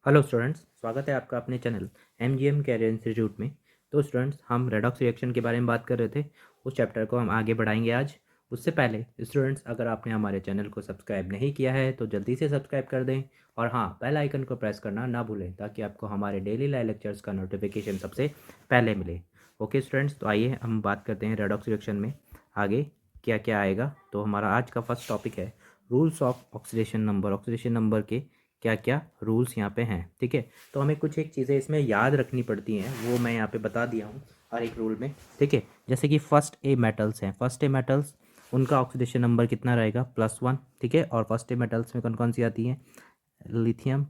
Hello students, स्वागत है आपका अपने चैनल एमजीएम कैरियर इंस्टीट्यूट में। तो स्टूडेंट्स, हम रेडॉक्स रिएक्शन के बारे में बात कर रहे थे। उस चैप्टर को हम आगे बढ़ाएंगे आज। उससे पहले स्टूडेंट्स, अगर आपने हमारे चैनल को सब्सक्राइब नहीं किया है तो जल्दी से सब्सक्राइब कर दें और हाँ, बेल आइकन को प्रेस करना ना भूलें ताकि आपको हमारे डेली लाइव लेक्चर्स का नोटिफिकेशन सबसे पहले मिले। ओके स्टूडेंट्स, तो आइए हम बात करते हैं रेडॉक्स रिएक्शन में आगे क्या क्या आएगा। तो हमारा आज का फर्स्ट टॉपिक है rules of oxidation number. Oxidation number के क्या क्या रूल्स यहाँ पे हैं, ठीक है। तो हमें कुछ एक चीज़ें इसमें याद रखनी पड़ती हैं, वो मैं यहाँ पे बता दिया हूँ हर एक रूल में, ठीक है। जैसे कि फर्स्ट ए मेटल्स हैं, फर्स्ट ए मेटल्स उनका ऑक्सीडेशन नंबर कितना रहेगा, +1, ठीक है। और फर्स्ट ए मेटल्स में कौन कौन सी आती हैं, लिथियम,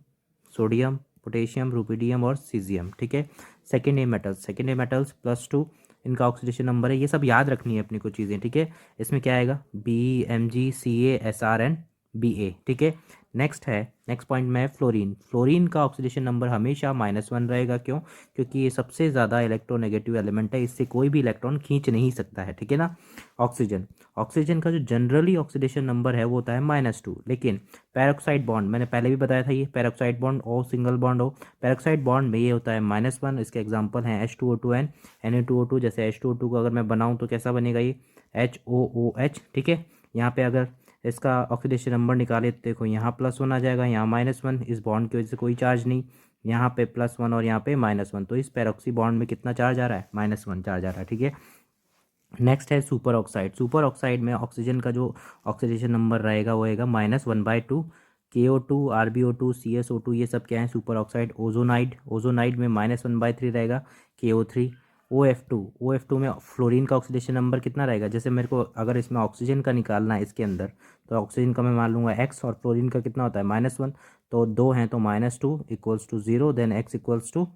सोडियम, पोटेशियम, रुबिडियम और सीजियम, ठीक है। सेकेंड ए मेटल्स +2, इनका ऑक्सीडेशन नंबर है। ये सब याद रखनी है अपनी कुछ चीज़ें, ठीक है। इसमें क्या आएगा, BmgCaSr Ba, ठीक है। नेक्स्ट पॉइंट में फ्लोरीन। फ्लोरीन का ऑक्सीडेशन नंबर हमेशा -1 रहेगा। क्यों? क्योंकि ये सबसे ज़्यादा इलेक्ट्रोनेगेटिव एलिमेंट है, इससे कोई भी इलेक्ट्रॉन खींच नहीं सकता है, ठीक है ना। ऑक्सीजन का जो जनरली ऑक्सीडेशन नंबर है वो होता है -2, लेकिन पैरोक्साइड बॉन्ड, मैंने पहले भी बताया था, ये peroxide bond O single bond हो, पैरोक्साइड बॉन्ड में ये होता है -1। इसके एग्जांपल हैं H2O2 एंड Na2O2। जैसे H2O2 को अगर मैं बनाऊँ तो कैसा बनेगा, ये HOOH, ठीक है। यहाँ पे अगर इसका ऑक्सीडेशन नंबर निकाले तो देखो, यहाँ +1 आ जाएगा, यहाँ -1, इस बॉन्ड की वजह से कोई चार्ज नहीं, यहाँ पे +1 और यहाँ पे -1, तो इस पैरोक्सी बॉन्ड में कितना चार्ज आ रहा है, -1 चार्ज आ रहा है, ठीक है। नेक्स्ट है सुपर ऑक्साइड। सुपर ऑक्साइड में ऑक्सीजन का जो ऑक्सीडेशन नंबर रहेगा वो रहेगा -1/2। KO2, RbO2, CSO2, ये सब क्या है, सुपर ऑक्साइड। ओजोनाइड में -1/3 रहेगा, KO3। OF2 में फ्लोरीन का ऑक्सीडेशन नंबर कितना रहेगा, जैसे मेरे को अगर इसमें ऑक्सीजन का निकालना है इसके अंदर, तो ऑक्सीजन का मैं मान लूँगा x, और फ्लोरीन का कितना होता है -1, तो दो हैं तो -2 = 0, देन x =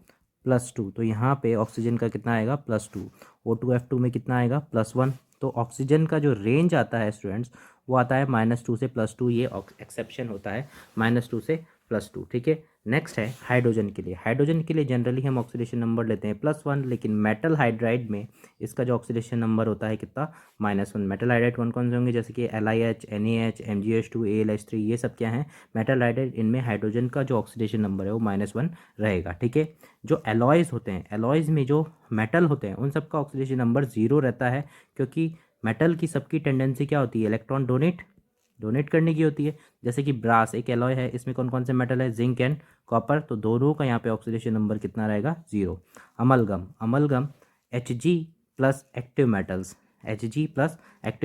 +2, तो यहाँ पे ऑक्सीजन का कितना आएगा, +2। O2F2 में कितना आएगा, +1। तो ऑक्सीजन का जो रेंज आता है स्टूडेंट्स, वो आता है -2 से +2, ये एक्सेप्शन होता है -2 से +2, ठीक है। नेक्स्ट है हाइड्रोजन के लिए। हाइड्रोजन के लिए जनरली हम ऑक्सीडेशन नंबर लेते हैं +1, लेकिन मेटल हाइड्राइड में इसका जो ऑक्सीडेशन नंबर होता है कितना, -1। मेटल हाइड्राइड कौन कौन से होंगे, जैसे कि LiH, NaH, MgH2, AlH3, ये सब क्या हैं, मेटल हाइड्राइड। इनमें हाइड्रोजन का जो ऑक्सीडेशन नंबर है वो -1 रहेगा, ठीक है। जो एलॉयज़ होते हैं, एलॉयज़ में जो मेटल होते हैं उन सब का ऑक्सीडेशन नंबर 0 रहता है, क्योंकि मेटल की सबकी टेंडेंसी क्या होती है, इलेक्ट्रॉन डोनेट करने की होती है। जैसे कि ब्रास एक एलॉय है, इसमें कौन कौन से मेटल है, जिंक एंड कॉपर, तो दोनों का यहाँ पे ऑक्सीडेशन नंबर कितना रहेगा, 0। Amalgam Hg plus active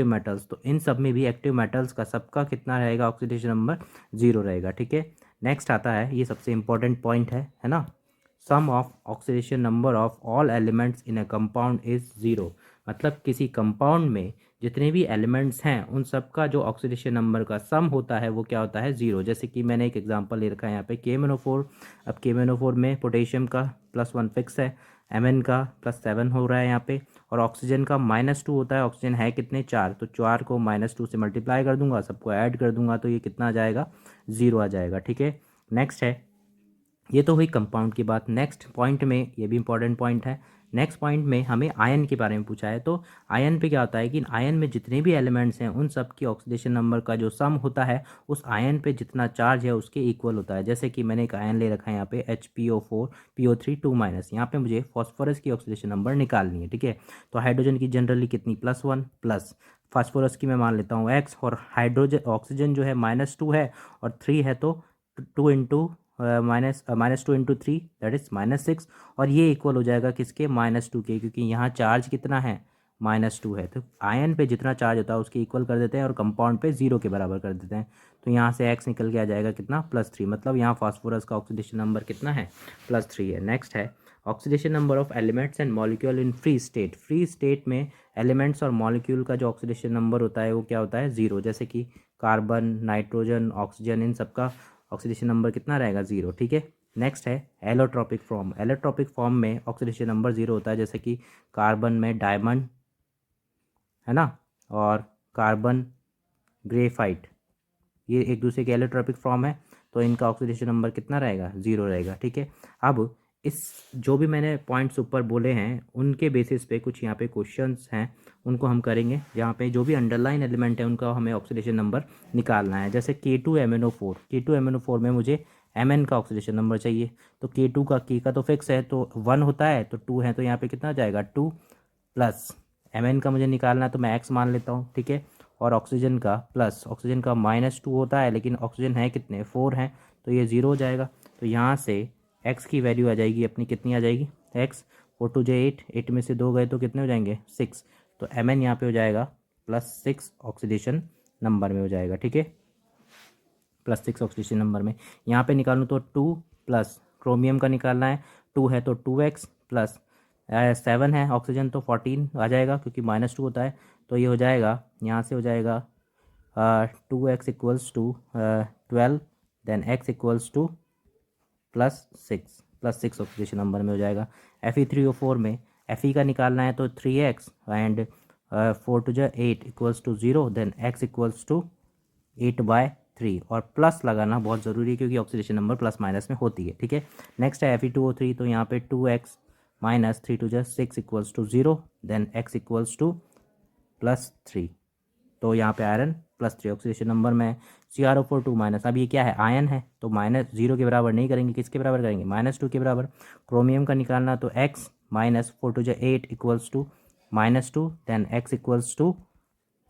metals, तो इन सब में भी एक्टिव मेटल्स का सबका कितना रहेगा, ऑक्सीडेशन नंबर 0 रहेगा, ठीक है। नेक्स्ट आता है, ये सबसे इंपॉर्टेंट पॉइंट है ना, sum of oxidation number of all elements in a compound is 0। मतलब किसी कंपाउंड में जितने भी एलिमेंट्स हैं उन सब का जो ऑक्सीडेशन नंबर का सम होता है वो क्या होता है, 0। जैसे कि मैंने एक एग्जांपल ले रखा है यहाँ पे, KMnO4। अब KMnO4 में पोटेशियम का +1 फिक्स है, Mn का +7 हो रहा है यहाँ पे, और ऑक्सीजन का -2 होता है। ऑक्सीजन है कितने, 4, तो 4 को -2 से मल्टीप्लाई कर दूंगा, सबको ऐड कर दूंगा, तो ये कितना आ जाएगा, 0 आ जाएगा, ठीक है। नेक्स्ट है, ये तो हुई कंपाउंड की बात। नेक्स्ट पॉइंट में, ये भी इंपॉर्टेंट पॉइंट है, नेक्स्ट पॉइंट में हमें आयन के बारे में पूछा है। तो आयन पे क्या होता है कि आयन में जितने भी एलिमेंट्स हैं उन सब की ऑक्सीडेशन नंबर का जो सम होता है उस आयन पे जितना चार्ज है उसके इक्वल होता है। जैसे कि मैंने एक आयन ले रखा है यहाँ पे HPO4 PO3 2-, यहाँ पे मुझे फॉस्फोरस की ऑक्सीडेशन नंबर निकालनी है, ठीक है। तो हाइड्रोजन की जनरली कितनी, +1 प्लस, फास्फोरस की मैं मान लेता हूँ x, और हाइड्रोजन ऑक्सीजन जो है -2 है और 3 है, तो 2 इंटू -2 × 3 दैट इज -6, और ये इक्वल हो जाएगा किसके, -2 के, क्योंकि यहाँ चार्ज कितना है, -2 है। तो आयन पे जितना चार्ज होता है उसके इक्वल कर देते हैं और कंपाउंड पे 0 के बराबर कर देते हैं। तो यहाँ से x निकल के आ जाएगा कितना, +3। मतलब यहाँ फास्फोरस का ऑक्सीडेशन नंबर कितना है, +3 है। नेक्स्ट है oxidation number of elements and molecule in free state. Free state में एलिमेंट्स और मॉलिक्यूल का जो ऑक्सीडेशन नंबर होता है वो क्या होता है, 0। जैसे कि कार्बन, नाइट्रोजन, ऑक्सीजन, इन सबका ऑक्सीडेशन नंबर कितना रहेगा, 0, ठीक है। नेक्स्ट है एलोट्रॉपिक फॉर्म। एलोट्रॉपिक फॉर्म में ऑक्सीडेशन नंबर 0 होता है, जैसे कि कार्बन में डायमंड है ना, और कार्बन ग्रेफाइट, ये एक दूसरे के एलोट्रॉपिक फॉर्म है, तो इनका ऑक्सीडेशन नंबर कितना रहेगा, 0 रहेगा, ठीक है। अब इस जो भी मैंने पॉइंट्स ऊपर बोले हैं उनके बेसिस पे कुछ यहाँ पे क्वेश्चंस हैं, उनको हम करेंगे, जहाँ पे जो भी अंडरलाइन एलिमेंट है उनका हमें ऑक्सीडेशन नंबर निकालना है। जैसे K2MnO4 में मुझे Mn का ऑक्सीडेशन नंबर चाहिए। तो K2 का, K का तो फिक्स है तो 1 होता है, तो 2 है, तो यहाँ पे कितना आ जाएगा 2 प्लस Mn का मुझे निकालना है तो मैं x मान लेता हूँ, ठीक है। और ऑक्सीजन का प्लस, ऑक्सीजन का -2 होता है, लेकिन ऑक्सीजन है कितने, 4 हैं, तो ये 0 हो जाएगा। तो यहाँ से x की वैल्यू आ जाएगी अपनी, कितनी आ जाएगी, x 4 2 जे 8, 8 में से 2 गए तो कितने हो जाएंगे 6। तो Mn यहाँ पे हो जाएगा +6 ऑक्सीडेशन नंबर में हो जाएगा, ठीक है, +6 ऑक्सीडेशन नंबर में। यहाँ पे निकालूँ तो 2 प्लस क्रोमियम का निकालना है, 2 है तो 2x प्लस 7 है ऑक्सीजन तो 14 आ जाएगा, क्योंकि -2 होता है। तो ये हो जाएगा, यहाँ से हो जाएगा 2x equals to 12, then x equals to +6 oxidation number में हो जाएगा। Fe3O4 में Fe का निकालना है तो 3x एंड 4 2 जा 8 equals to 0, then x equals to 8/3, और प्लस लगाना बहुत ज़रूरी है क्योंकि ऑक्सीडेशन नंबर प्लस माइनस में होती है, ठीक है। नेक्स्ट है Fe2O3, तो यहाँ पे 2x माइनस 3 2 जा 6 equals to 0, then x equals to +3। तो यहाँ पे आयरन +3 ऑक्सीडेशन नंबर में है। CrO4 2 माइनस, अब ये क्या है, आयन है, तो -0 के बराबर नहीं करेंगे, किसके बराबर करेंगे, -2 के बराबर। क्रोमियम का निकालना तो x माइनस 4 2 जा 8 equals to -2, then x equals to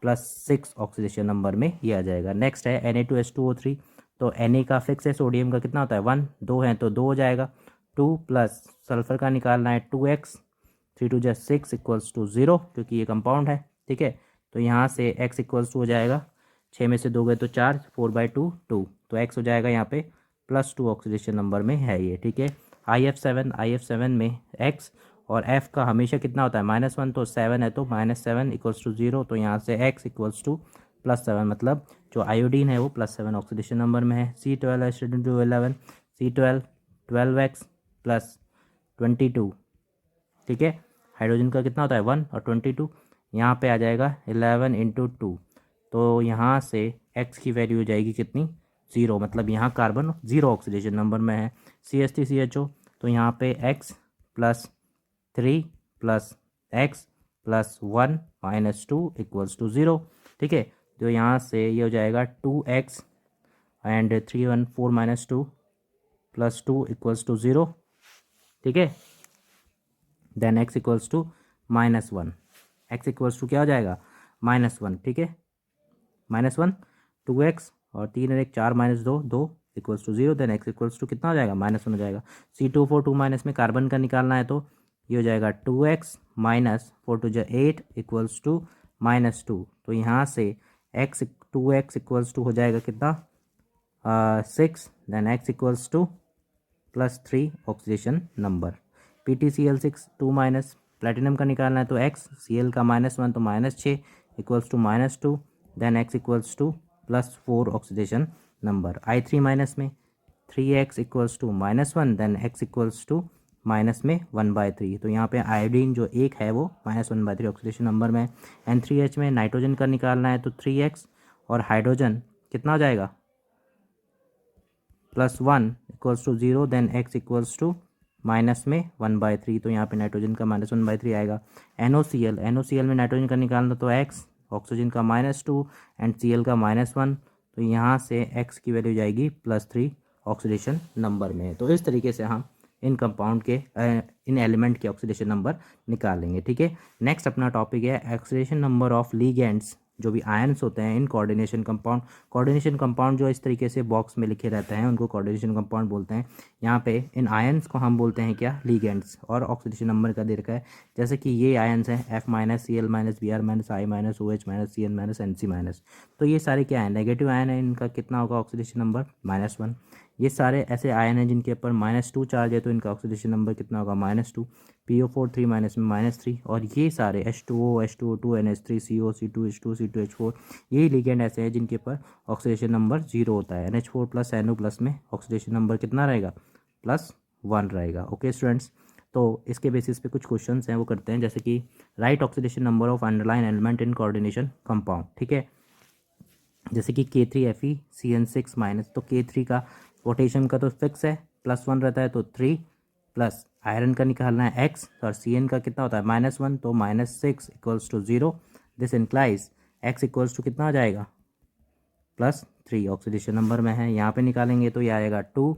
+6 oxidation number में ये आ जाएगा। नेक्स्ट है Na2H2O3, तो Na का फिक्स है, सोडियम का कितना होता है 1, 2 है तो 2 हो जाएगा। 2 प्लस सल्फर का निकालना है 2x, 3 2 जा 6 इक्वल्स टू 0, क्योंकि ये कंपाउंड है, ठीक है। तो यहाँ से x इक्वल्स टू हो जाएगा, 6 में से 2 गए तो 4, 4/2 2, तो x हो जाएगा यहाँ पे +2 ऑक्सीडेशन नंबर में है ये, ठीक है। IF7 में x और f का हमेशा कितना होता है -1, तो 7 है तो -7 इक्वल्स टू 0, तो यहाँ से x इक्वल्स टू +7, मतलब जो आयोडीन है वो +7 ऑक्सीडेशन नंबर में है। C12H2O11, C12 12x प्लस 22, ठीक है। हाइड्रोजन का कितना होता है 1 और 22, यहाँ पे आ जाएगा 11 × 2, तो यहाँ से x की वैल्यू हो जाएगी कितनी 0, मतलब यहाँ कार्बन 0 ऑक्सीडेशन नंबर में है। CH3CHO, तो यहाँ पे x + 3 + x + 1 - 2 इक्वल्स टू 0, ठीक है। तो यहाँ से ये हो जाएगा 2x एंड 3 1 4 - 2 + 2 इक्वल्स टू 0, ठीक है। Then x equals to -1, x equals to क्या हो जाएगा -1, ठीक है, -1 2x और 3 और 1 4 - 2 2 equals to 0, then x equals to कितना हो जाएगा -1 हो जाएगा। C2O4 2 माइनस में कार्बन का निकालना है तो ये हो जाएगा 2x माइनस 4 2 जा 8 इक्वल्स टू -2, तो यहाँ से x 2x इक्वल्स टू हो जाएगा कितना 6, then x equals to +3 oxidation number. PtCl6 2 minus, platinum का निकालना है तो x, Cl का -1 तो -6 equals to -2, then x equals to +4 oxidation number. I3 minus में 3x equals to -1, then x equals to minus में 1/3, तो यहाँ पे आयोडीन जो एक है वो -1/3 ऑक्सीडेशन नंबर में। N3H में नाइट्रोजन का निकालना है तो 3x और हाइड्रोजन कितना हो जाएगा +1 equals to 0, then x equals to minus में 1/3, तो यहाँ पे नाइट्रोजन का -1/3 आएगा। NOCl में नाइट्रोजन का निकालना तो x, ऑक्सीजन का -2 एंड Cl का -1, तो यहाँ से x की वैल्यू जाएगी +3 ऑक्सीडेशन नंबर में। तो इस तरीके से हम इन कंपाउंड के इन एलिमेंट के ऑक्सीडेशन नंबर निकालेंगे, ठीक है। नेक्स्ट अपना टॉपिक है ऑक्सीडेशन नंबर ऑफ लिगेंड्स, जो भी आयन्स होते हैं in coordination compound. Coordination compound जो इस तरीके से बॉक्स में लिखे रहते हैं उनको कोऑर्डिनेशन कंपाउंड बोलते हैं। यहाँ पे इन आयन्स को हम बोलते हैं क्या, लिगेंड्स, और ऑक्सीडेशन नंबर का दे रखा है। जैसे कि ये आयन्स हैं F-, Cl-, Br-, I-, OH-, Cn-, Nc-, तो ये सारे क्या है, नेगेटिव आयन है, इनका कितना होगा ऑक्सीडेशन नंबर -1। ये सारे ऐसे आयन हैं जिनके ऊपर -2 चार्ज है तो इनका ऑक्सीडेशन नंबर कितना होगा -2। PO4 3 माइनस में -3, और ये सारे H2O, H2O2, NH3, CO, C2, H2, C2H4, यही लिगेंड ऐसे हैं जिनके ऊपर ऑक्सीडेशन नंबर 0 होता है। NH4 + NO+ में ऑक्सीडेशन नंबर कितना रहेगा +1 रहेगा। ओके स्टूडेंट्स, तो इसके बेसिस पे कुछ क्वेश्चंस हैं वो करते हैं, जैसे कि right oxidation number of underline element in coordination compound, ठीक है। जैसे कि K3Fe तो K3 का पोटेशियम का तो फिक्स है +1 रहता है तो 3, प्लस आयरन का निकालना है x, और Cn का कितना होता है -1 तो -6 equals to 0। This implies x equals to कितना आ जाएगा +3 ऑक्सीडेशन नंबर में है। यहाँ पे निकालेंगे तो ये आएगा 2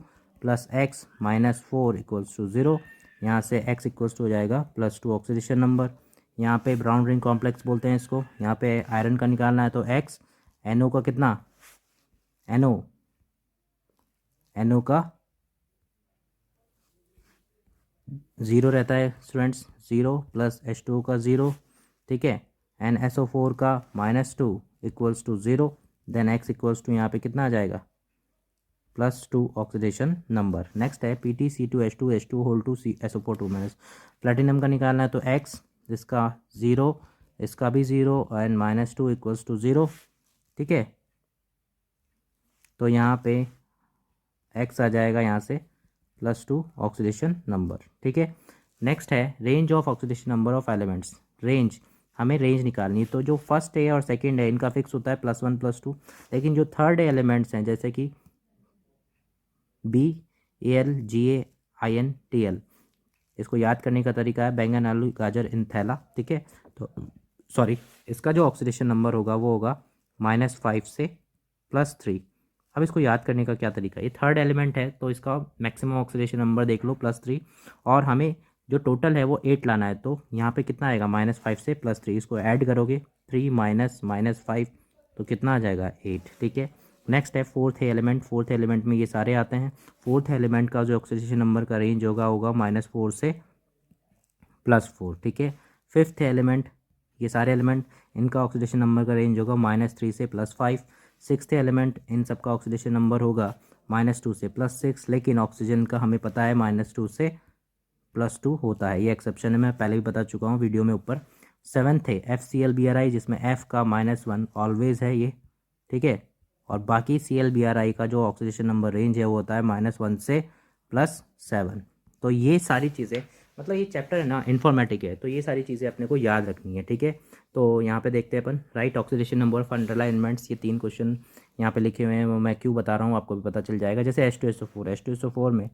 plus x minus 4 equals to 0। यहाँ से x इक्वल्स टू हो जाएगा +2 ऑक्सीडेशन नंबर। यहाँ पे ब्राउन रिंग कॉम्प्लेक्स बोलते हैं इसको। यहाँ पे आयरन का निकालना है तो x, NO का कितना, NO का 0 रहता है स्टूडेंट्स, 0 प्लस H2O का 0, ठीक है। NSO4 का -2 equals to 0। Then x equals to यहाँ पे कितना आ जाएगा +2 ऑक्सीडेशन नंबर। नेक्स्ट है PtC2H2 H2 whole to SO4 2 minus. Platinum का निकालना है तो x, इसका 0, इसका भी 0 एंड -2 इक्वल्स टू 0, ठीक है। तो यहाँ पे x आ जाएगा यहाँ से +2 ऑक्सीडेशन नंबर, ठीक है। नेक्स्ट है range of oxidation number of elements. Range, हमें रेंज निकालनी है। तो जो फर्स्ट है और सेकंड है इनका फिक्स होता है +1 +2, लेकिन जो थर्ड एलिमेंट्स हैं जैसे कि BAlGaInTl, इसको याद करने का तरीका है बैंगन आलू गाजर इन थैला, ठीक है। तो सॉरी, इसका जो ऑक्सीडेशन नंबर होगा वो होगा -5 से +3। अब इसको याद करने का क्या तरीका है, ये थर्ड एलिमेंट है तो इसका मैक्सिमम ऑक्सीडेशन नंबर देख लो +3, और हमें जो टोटल है वो 8 लाना है। तो यहाँ पे कितना आएगा -5 से +3, इसको ऐड करोगे 3 -5 तो कितना आ जाएगा 8, ठीक है। नेक्स्ट है फोर्थ एलिमेंट। फोर्थ एलिमेंट में ये सारे आते हैं। फोर्थ एलिमेंट का जो ऑक्सीडेशन नंबर का रेंज होगा -4 से +4, ठीक है। फिफ्थ एलिमेंट, ये सारे एलिमेंट इनका ऑक्सीडेशन नंबर का रेंज होगा -3 से +5। सिक्स्थ एलिमेंट, इन सब का ऑक्सीडेशन नंबर होगा -2 से +6, लेकिन ऑक्सीजन का हमें पता है -2 से +2 होता है, ये एक्सेप्शन है, मैं पहले भी बता चुका हूँ वीडियो में ऊपर। सेवन्थ है FClBrI, जिसमें F का -1 ऑलवेज है ये, ठीक है। और बाकी ClBrI का जो ऑक्सीडेशन नंबर रेंज है वो होता है -1 से +7। तो ये सारी चीज़ें, मतलब ये चैप्टर है ना इन्फॉर्मेटिक है, तो ये सारी चीज़ें अपने को याद रखनी है, ठीक है। तो यहाँ पे देखते हैं अपन, right oxidation number of underline elements. ये 3 क्वेश्चन यहाँ पे लिखे हुए हैं, वो मैं क्यों बता रहा हूँ आपको भी पता चल जाएगा। जैसे H2SO4 में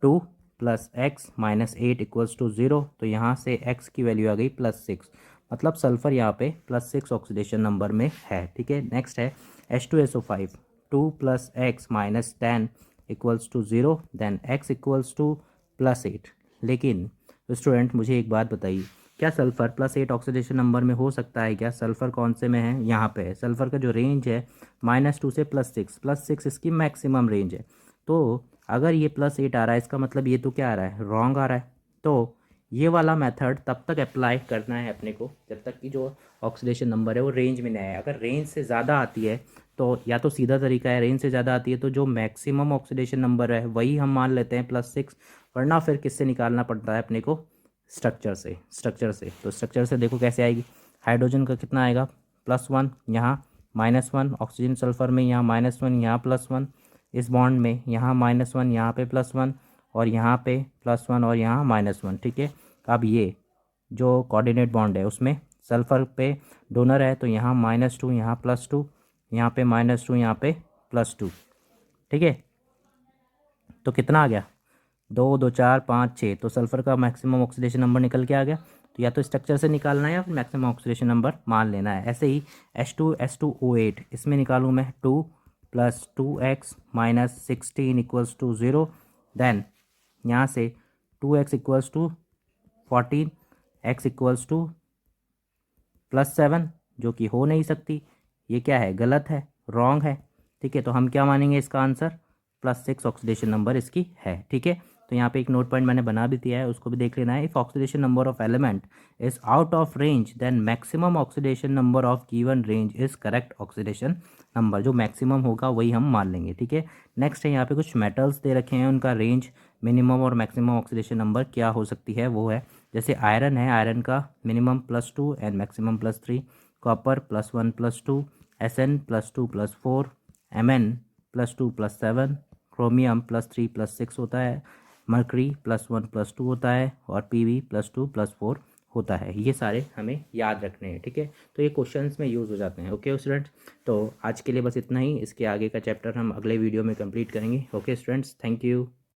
2 + x -8 इक्वल्स टू 0, तो यहाँ से x की वैल्यू आ गई +6, मतलब सल्फर यहाँ पे +6 ऑक्सीडेशन नंबर में है, ठीक है। नेक्स्ट है H2SO5, 2 + x -10 equals to 0, then x equals to +8। लेकिन स्टूडेंट मुझे एक बात बताइए, क्या सल्फ़र +8 ऑक्सीडेशन नंबर में हो सकता है क्या? सल्फ़र कौन से में है? यहाँ पे है। सल्फ़र का जो रेंज है -2 से +6 इसकी मैक्सिमम रेंज है। तो अगर ये +8 आ रहा है, इसका मतलब ये तो क्या आ रहा है, रॉन्ग आ रहा है। तो ये वाला मेथड तब तक अप्लाई करना है अपने को जब तक कि जो ऑक्सीडेशन नंबर है वो रेंज में नहीं आए। अगर रेंज से ज़्यादा आती है तो या तो सीधा तरीका है, रेंज से ज़्यादा आती है तो जो मैक्सिमम ऑक्सीडेशन नंबर है वही हम मान लेते हैं +6, वरना फिर किससे निकालना पड़ता है अपने को, स्ट्रक्चर से। तो स्ट्रक्चर से देखो कैसे आएगी। हाइड्रोजन का कितना आएगा +1, यहाँ -1, ऑक्सीजन सल्फर में यहाँ -1, यहाँ +1, इस बॉन्ड में यहाँ -1, यहाँ पे +1, और यहाँ पे +1 और यहाँ -1, ठीक है। अब ये जो कोऑर्डिनेट बॉन्ड है उसमें सल्फर पे डोनर है तो यहाँ -2, यहाँ +2, यहाँ पे -2, यहाँ पे +2, ठीक है। तो कितना आ गया, 2 2 4 5 6, तो सल्फर का मैक्सिमम ऑक्सीडेशन नंबर निकल के आ गया। तो या तो स्ट्रक्चर से निकालना है या फिर मैक्सिमम ऑक्सीडेशन नंबर मान लेना है। ऐसे ही H2SO8, इसमें निकालूँ मैं 2 + 2x -16 इक्वल्स टू 0, देन यहाँ से 2x equals to 14, x equals to +7, जो कि हो नहीं सकती, ये क्या है, गलत है, रॉन्ग है, ठीक है। तो हम क्या मानेंगे, इसका आंसर +6 ऑक्सीडेशन नंबर इसकी है, ठीक है। तो यहाँ पे एक नोट पॉइंट मैंने बना भी दिया है, उसको भी देख लेना है। If oxidation number of element is out of range then maximum oxidation number of given range is correct oxidation number. जो मैक्सिमम होगा वही हम मान लेंगे, ठीक है। नेक्स्ट है यहाँ पे कुछ मेटल्स दे रखे हैं, उनका रेंज मिनिमम और मैक्सिमम ऑक्सीडेशन नंबर क्या हो सकती है वो है, जैसे आयरन है, आयरन का minimum +2 and maximum +3, copper +1 +2, Sn +2 +4, Mn +2 +7, chromium +3 +6 होता है, मर्करी +1 +2 होता है, और Pb +2 +4 होता है। ये सारे हमें याद रखने हैं, ठीक है। तो ये क्वेश्चंस में यूज़ हो जाते हैं। ओके स्टूडेंट्स, तो आज के लिए बस इतना ही। इसके आगे का चैप्टर हम अगले वीडियो में कंप्लीट करेंगे। Okay students, thank you.